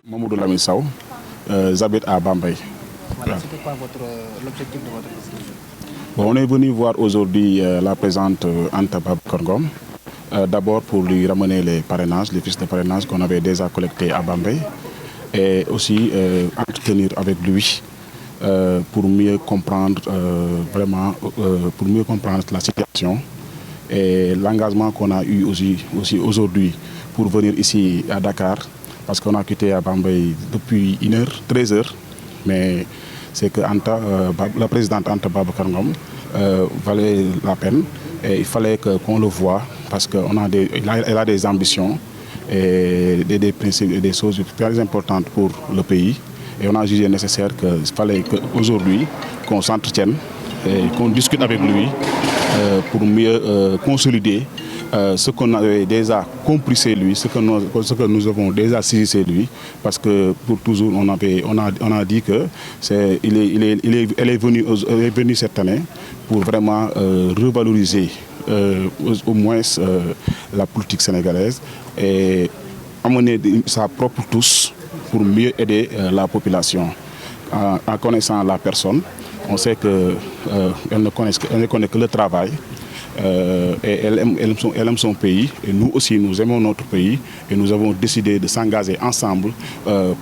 Mamoudou Lamine Sow, j'habite à Bambey. Voilà, c'était quoi l'objectif de votre visite? Bon, on est venu voir aujourd'hui la présente Anta Babacar Ngom. D'abord pour lui ramener les parrainages, les fiches de parrainage qu'on avait déjà collectées à Bambey. Et aussi entretenir avec lui pour mieux comprendre pour mieux comprendre la situation. Et l'engagement qu'on a eu aussi aujourd'hui pour venir ici à Dakar, parce qu'on a quitté à Bambey depuis 13h, mais c'est que la présidente Anta Babacar Ngom valait la peine et il fallait qu'on le voie parce qu'elle a des ambitions et des principes et des choses très importantes pour le pays. Et on a jugé nécessaire qu'il fallait qu'aujourd'hui qu'on s'entretienne et qu'on discute avec lui pour mieux consolider ce qu'on avait déjà compris chez lui, ce que nous avons déjà saisi chez lui, parce que pour toujours on a dit que elle est venue cette année pour vraiment revaloriser au moins la politique sénégalaise et amener sa propre touche pour mieux aider la population. En connaissant la personne, on sait qu'elle ne connaît que le travail. Et elle aime son pays et nous aussi nous aimons notre pays et nous avons décidé de s'engager ensemble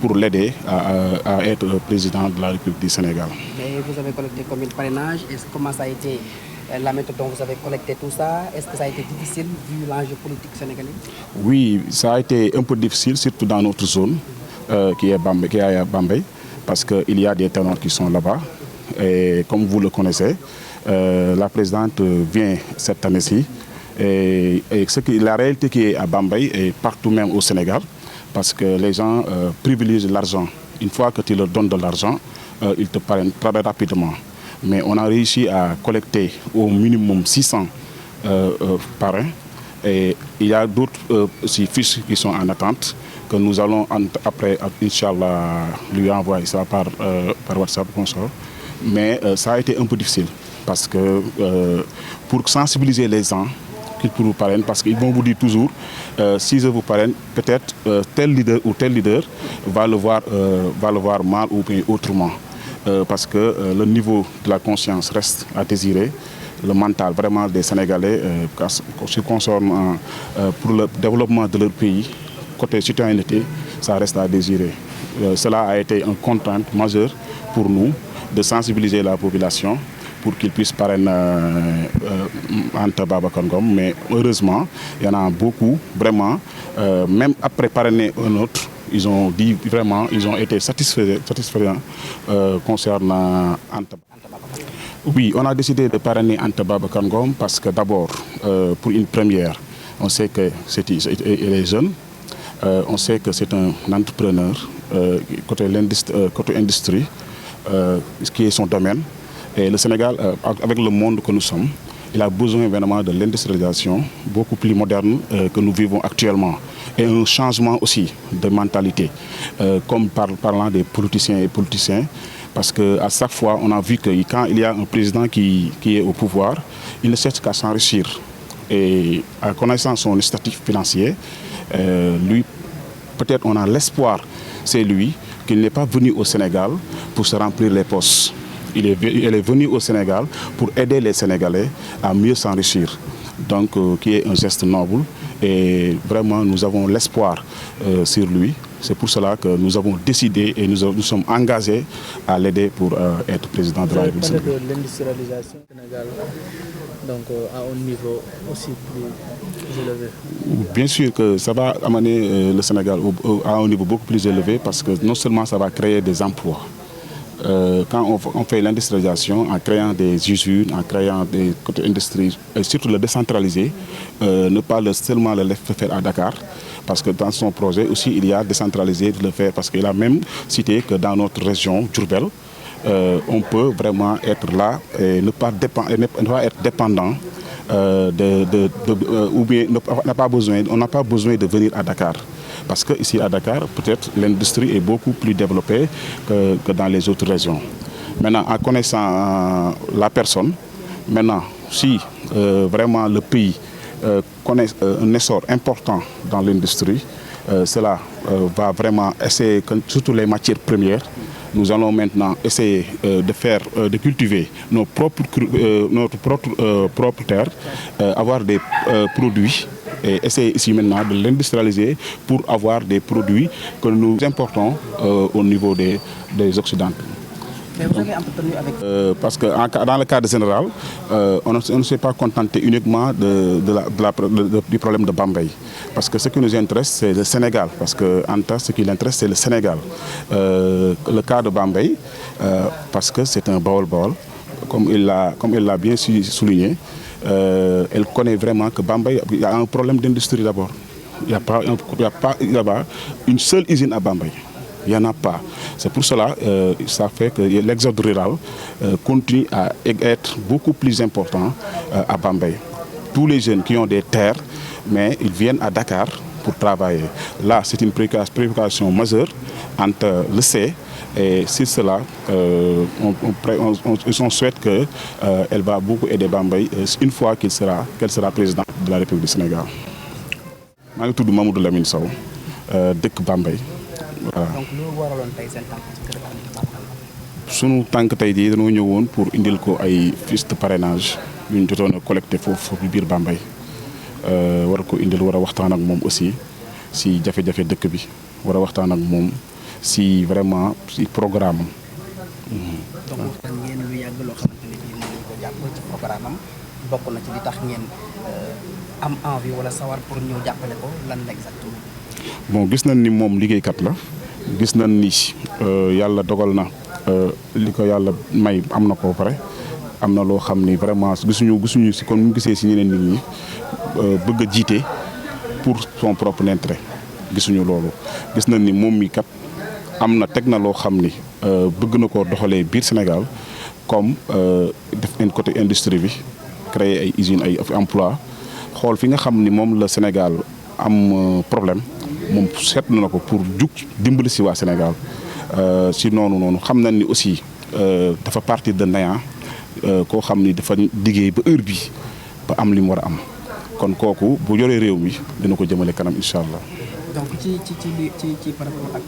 pour l'aider à être président de la République du Sénégal. Mais vous avez collecté combien de parrainages? Comment ça a été la méthode dont vous avez collecté tout ça? Est-ce que ça a été difficile vu l'enjeu politique sénégalais? Oui, ça a été un peu difficile, surtout dans notre zone qui est à Bambey, parce qu'il y a des ténors qui sont là-bas et comme vous le connaissez, la présidente vient cette année-ci et la réalité qui est à Bambey et partout même au Sénégal, parce que les gens privilégient l'argent. Une fois que tu leur donnes de l'argent, ils te parrainent très rapidement. Mais on a réussi à collecter au minimum 600 parrains et il y a d'autres fiches qui sont en attente que nous allons après, Inch'Allah, lui envoyer ça par WhatsApp. Mais ça a été un peu difficile. Parce que pour sensibiliser les gens qu'ils vous parrainent, parce qu'ils vont vous dire toujours, si je vous parraine, peut-être tel leader ou tel leader va le voir mal ou bien autrement. Parce que le niveau de la conscience reste à désirer, le mental vraiment des Sénégalais, ce qui concerne pour le développement de leur pays, côté citoyenneté, ça reste à désirer. Cela a été une contrainte majeure pour nous de sensibiliser la population pour qu'ils puissent parrainer Anta Babacar Ngom. Mais heureusement, il y en a beaucoup, vraiment, même après parrainer un autre, ils ont dit vraiment, ils ont été satisfaits concernant Anta. Oui, on a décidé de parrainer Anta Babacar Ngom parce que d'abord, pour une première, on sait qu'elle est jeune, on sait que c'est un entrepreneur côté industrie, ce qui est son domaine. Et le Sénégal, avec le monde que nous sommes, il a besoin vraiment de l'industrialisation beaucoup plus moderne que nous vivons actuellement. Et un changement aussi de mentalité, comme parlant des politiciens et politiciens, parce qu'à chaque fois, on a vu que quand il y a un président qui est au pouvoir, il ne cherche qu'à s'enrichir. Et en connaissant son statut financier, lui, peut-être on a l'espoir, c'est lui, qu'il n'est pas venu au Sénégal pour se remplir les poches. Elle est venue au Sénégal pour aider les Sénégalais à mieux s'enrichir. Donc, qui est un geste noble. Et vraiment, nous avons l'espoir sur lui. C'est pour cela que nous avons décidé et nous sommes engagés à l'aider pour être président de la République. Vous avez parlé de l'industrialisation au Sénégal, donc à un niveau aussi plus élevé. Bien sûr que ça va amener le Sénégal à un niveau beaucoup plus élevé parce que non seulement ça va créer des emplois. Quand on fait l'industrialisation, en créant des usines, en créant des côtés industries, et surtout le décentraliser, ne pas seulement le faire à Dakar, parce que dans son projet aussi, il y a décentralisé de le faire, parce qu'il a même cité que dans notre région, Diourbel, on peut vraiment être là et ne pas être dépendant ou bien on n'a pas besoin de venir à Dakar. Parce qu'ici à Dakar, peut-être l'industrie est beaucoup plus développée que dans les autres régions. Maintenant, en connaissant la personne, maintenant, si vraiment le pays connaît un essor important dans l'industrie, cela va vraiment essayer, surtout les matières premières, nous allons maintenant essayer de cultiver notre propre terre, avoir des produits et essayer ici maintenant de l'industrialiser pour avoir des produits que nous importons au niveau des Occidentaux. Mais vous avez entretenu avec... Parce que dans le cadre général, on ne s'est pas contenté uniquement du problème de Bambey. Parce que ce qui nous intéresse, c'est le Sénégal. Parce que Anta, ce qui l'intéresse, c'est le Sénégal. Le cas de Bambey, parce que c'est un baol-baol, comme il l'a bien souligné, elle connaît vraiment que Bambey, il y a un problème d'industrie d'abord. Il n'y a pas une seule usine à Bambey. Il n'y en a pas. C'est pour cela ça fait que l'exode rural continue à être beaucoup plus important à Bambey. Tous les jeunes qui ont des terres, mais ils viennent à Dakar pour travailler. Là, c'est une préoccupation majeure entre le C. Et sur cela, on souhaite qu'elle va beaucoup aider Bambey une fois qu'elle sera présidente de la République du Sénégal. Je suis Mamadou Lamine Sow, de Bambey. Voilà. Donc nous waraloon tey seen tànk ci kër gi. Sunu tànk tey jii dañoo ñëwoon pour indil ko ay fiches de parrainage yu ñu jotoon a collecté foofu biir Bambey war ko indil war a waxtaan ak moom aussi si jafe-jafe dëkk bi war a waxtaan ak moom si vraiment si programme am. donc waxtaan ngeen lu yàgg loo xamante ne bii mën nañu ko jàpp ci programme am bokk na ci li tax ngeen am envie wala sawar pour ñëw jàppale ko lan la exactement. Bon, gis nañ ni moom liggéeykat la gis nañ ni yàlla dogal na li ko yàlla may am na ko pare am na loo xam ni vraiment gisuñu si kon mu gisee si ñeneen nit ñi bëgg a jiite pour son propre intérêt gisuñu loolu. Gis nañ ni moom mi kat am na teg na loo xam ni bëgg na koo doxalee biir Sénégal comme def un côté industrie bi créer ay usines ay emploi xool fi nga xam ni moom la Sénégal am problème. moom seet na ko pour jug dimbali si waa Sénégal si noonu xam nañ ni aussi dafa partir de néant koo xam ni dafa liggéey ba heure bi ba am li mu war a am kon kooku bu yoree réew mi dina ko jëmale kanam incha allah. donc ci par rapport ak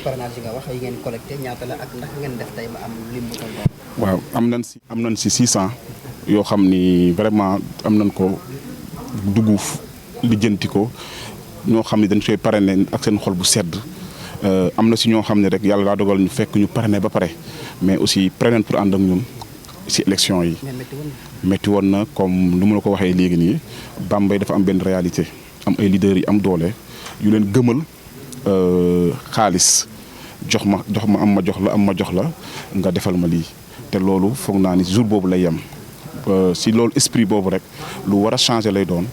parrainage yi nga wax yi ngeen collecté ñaata la ak ndax ngeen def tey ba am lim bu toll. waaw am nañ si 600 yoo xam ni vraiment am nañ ko dugg lijjanti ko. ñoo xam ne dañ koy parrainé ak seen xol bu sedd am na si ñoo xam ne rek yàlla daa dogal ñu fekk ñu parrainé ba pare mais aussi parrainé pour ànd ak ñun si élection yi. métti woon na comme nu ma la ko waxee léegi nii Bambey dafa am benn réalité am ay leaders yi am doole yu leen gëmal xaalis jox ma am ma jox la nga defal ma lii te loolu foog naa ni jour boobu lay yem. si loolu esprit boobu rek lu war a changer lay doon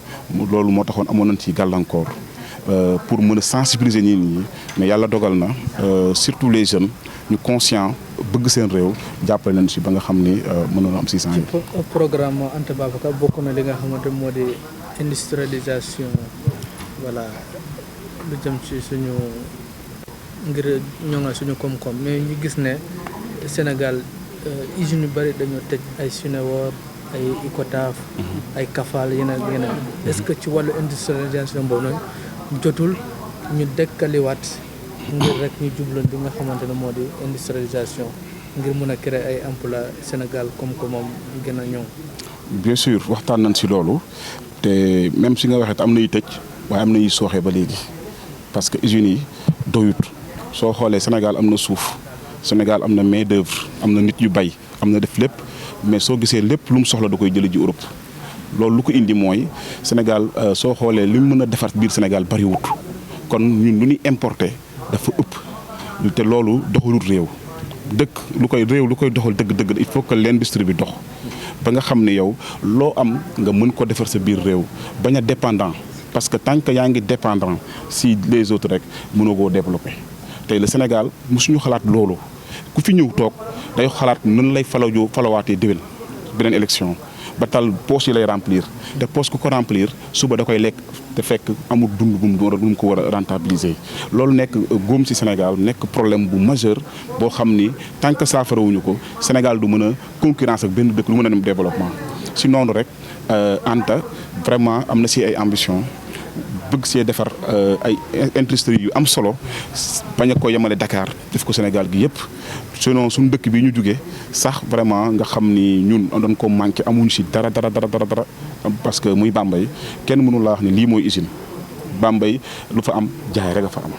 loolu moo taxoon amoon nañ ci gàllankoor. Pour mën a sensibiliser nit ñi mais yàlla dogal na surtout les jeunes ñu conscient bëgg seen réew jàppale nañ si ba nga xam ni mënoon am 600 yi. programme Anta Babacar bokk na li nga xamante moo di industrialisation voilà lu jëm ci suñu ngir ñoŋal suñu koom-koom mais ñu gis ne Sénégal usines yu bëri dañoo tëj ay Suneor ay Icotaf ay Kafal yeneen est-ce que ci wàllu industrialisation boobu noonu jotul ñu dekkaliwaat ngir rek ñu jubloon bi nga xamante ne moo di industrialisation ngir mën a créer ay emploi Sénégal comme que moom gën a ñëw. bien sûr waxtaan nañ si loolu te même si nga waxee am na yu tëj waaye am na yu sooxee ba léegi parce que usines yi doyut soo xoolee Sénégal am na suuf Sénégal am na main d'œuvre am na nit yu bay am na def lépp mais soo gisee lépp lu mu soxla da koy jëlee ji Europe. loolu lu ko indi mooy Sénégal soo xoolee li mu mën a defar biir Sénégal bariwut kon ñun lu ñuy importer dafa ëpp te loolu doxalut réew lu koy doxal dëgg-dëgg il faut que l'industrie bi dox ba nga xam ne yow loo am nga mën ko defar sa biir réew bañ a dépendant parce que tant que yaa ngi dépendant si les autres rek mënoo koo développer tey le Sénégal mosuñu xalaat loolu ku fi ñëw toog day xalaat nan lay falawaatee déwén beneen élection. ba tal poche yi lay remplir te poche ku ko remplir suba da koy lekk te fekk amul dund bu mu ko war a rentabiliser loolu nekk góom ci Sénégal nekk problème bu majeur boo xam ni tant que saafarawuñu ko Sénégal du mën a concurrence ak benn dëkk du mën a dem développement si noonu rek Anta vraiment am na si ay ambition bëgg see defar ay industrie yu am solo bañ a ko yemale Dakar def ko Sénégal gi yëpp sinon suñu dëkk bi ñu jugee sax vraiment nga xam ni ñun doon ko manqué amuñ si dara parce que muy Bambey kenn mënu laa wax ni lii mooy usine Bambey lu fa am jaay rek a fa am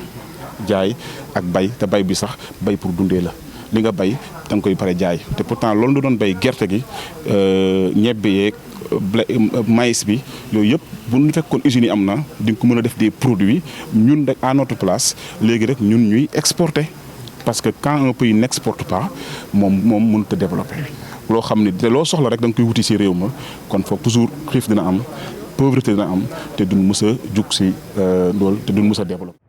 jaay ak bay te bay bi sax bay pour dundee la li nga bay da nga koy pare jaay te pourtant loolu nga doon bay gerte gi ñebbe yeeg maïs bi yooyu yëpp bu ñu fekkoon usines yi am na di nga ko mën a def des produits ñun rek à notre place léegi rek ñun ñuy exporter parce que quand un pays n'exporte pas moom mënut a développer loo xam ne te loo soxla rek da nga koy wuti si réew ma kon foog toujours xiif dina am pauvreté dina am te duñ mës a jug si loolu te duñ mës a développer.